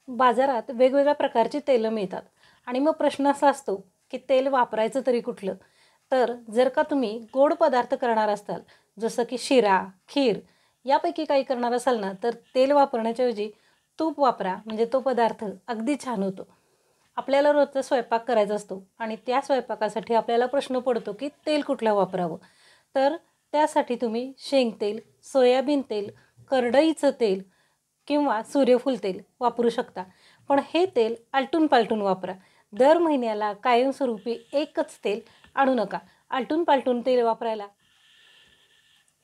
बाजारात वेगवेगळ्या प्रकारची तेलं मिळतात आणि मग प्रश्न असा असतो की तेल वापरायचं तरी कुठलं. तर जर का तुम्ही गोड पदार्थ करणार असाल, जसं की शिरा, खीर यापैकी काही करणार असाल ना, तर तेल वापरण्याच्या ऐवजी तूप वापरा, म्हणजे तो पदार्थ अगदी छान होतो. आपल्याला रोजचा स्वयंपाक करायचा असतो आणि त्या स्वयंपाकासाठी आपल्याला प्रश्न पडतो की तेल कुठलं वापरावं. तर त्यासाठी तुम्ही शेंगतेल, सोयाबीन तेल, करडईचं तेल किंवा सूर्यफूल तेल वापरू शकता. पण हे तेल आलटून-पालटून वापरा. दर महिन्याला कायमस्वरूपी एकच तेल आणू नका. आलटून-पालटून तेल वापरायला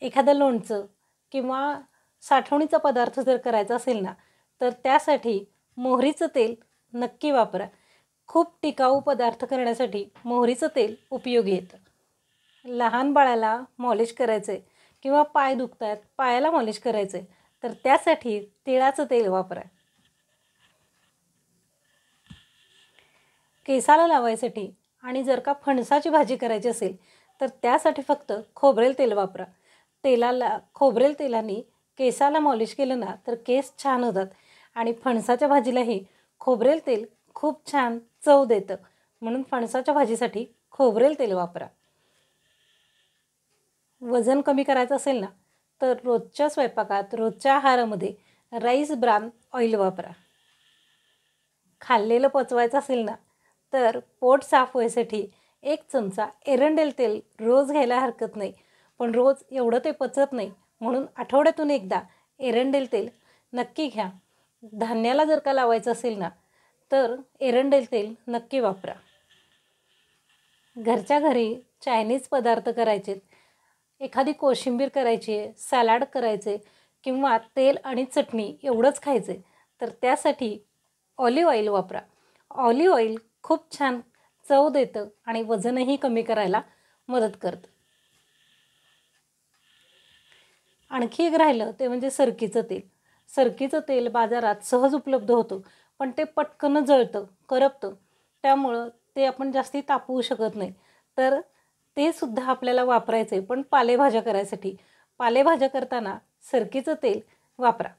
एखादं लोणचं किंवा साठवणीचा पदार्थ जर करायचा असेल ना, तर त्यासाठी मोहरीचं तेल नक्की वापरा. खूप टिकाऊ पदार्थ करण्यासाठी मोहरीचं तेल उपयोगी येतं. लहान बाळाला मॉलिश करायचं आहे किंवा पाय दुखतात, पायाला मॉलिश करायचं आहे, तर त्यासाठी तिळाचं तेल वापरा. केसाला लावायसाठी आणि जर का फणसाची भाजी करायची असेल, तर त्यासाठी फक्त खोबरेल तेल वापरा. खोबरेल तेलाने केसाला मॉलिश केलं ना, तर केस छान होतात आणि फणसाच्या भाजीलाही खोबरेल तेल खूप छान चव देतं. म्हणून फणसाच्या भाजीसाठी खोबरेल तेल वापरा. वजन कमी करायचं असेल ना, तर रोजच्या स्वयंपाकात, रोजच्या आहारामध्ये राईस ब्रान ऑइल वापरा. खाल्लेलं पचवायचं असेल ना, तर पोट साफ व्हायसाठी 1 चमचा एरंडेल तेल रोज घ्यायला हरकत नाही. पण रोज एवढं ते पचत नाही, म्हणून आठवड्यातून एकदा एरंडेल तेल नक्की घ्या. धान्याला जर का लावायचं असेल ना, तर एरंडेल तेल नक्की वापरा. घरच्या घरी चायनीज पदार्थ करायचे, एखादी कोशिंबीर करायची आहे, सॅलाड करायचे किंवा तेल आणि चटणी एवढंच खायचं आहे, तर त्यासाठी ऑलिव्ह ऑइल वापरा. ऑलिव्ह ऑइल खूप छान चव देतं आणि वजनही कमी करायला मदत करतं. आणखी एक राहिलं ते म्हणजे सरकीचं तेल. सरकीचं तेल बाजारात सहज उपलब्ध होतं, पण ते पटकन जळतं, करपतं. त्यामुळं ते आपण जास्ती तापवू शकत नाही. तर ते सुद्धा आपल्याला वापरायचं आहे, पण पालेभाज्या करायसाठी. पालेभाज्या करताना सरकीचं तेल वापरा.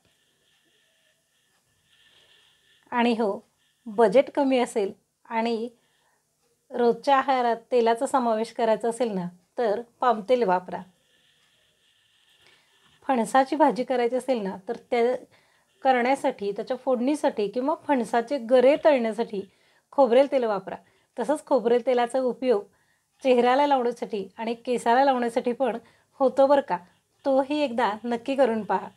आणि हो, बजेट कमी असेल आणि रोजच्या आहारात तेलाचा समावेश करायचा असेल ना, तर पामतेल वापरा. फणसाची भाजी करायची असेल ना, तर करण्यासाठी, त्याच्या फोडणीसाठी किंवा फणसाचे गरे तळण्यासाठी खोबरेल तेल वापरा. तसंच खोबरेल तेलाचा उपयोग चेहऱ्याला लावण्यासाठी आणि केसाला लावण्यासाठी पण होतो बरं का. तोही एकदा नक्की करून पहा.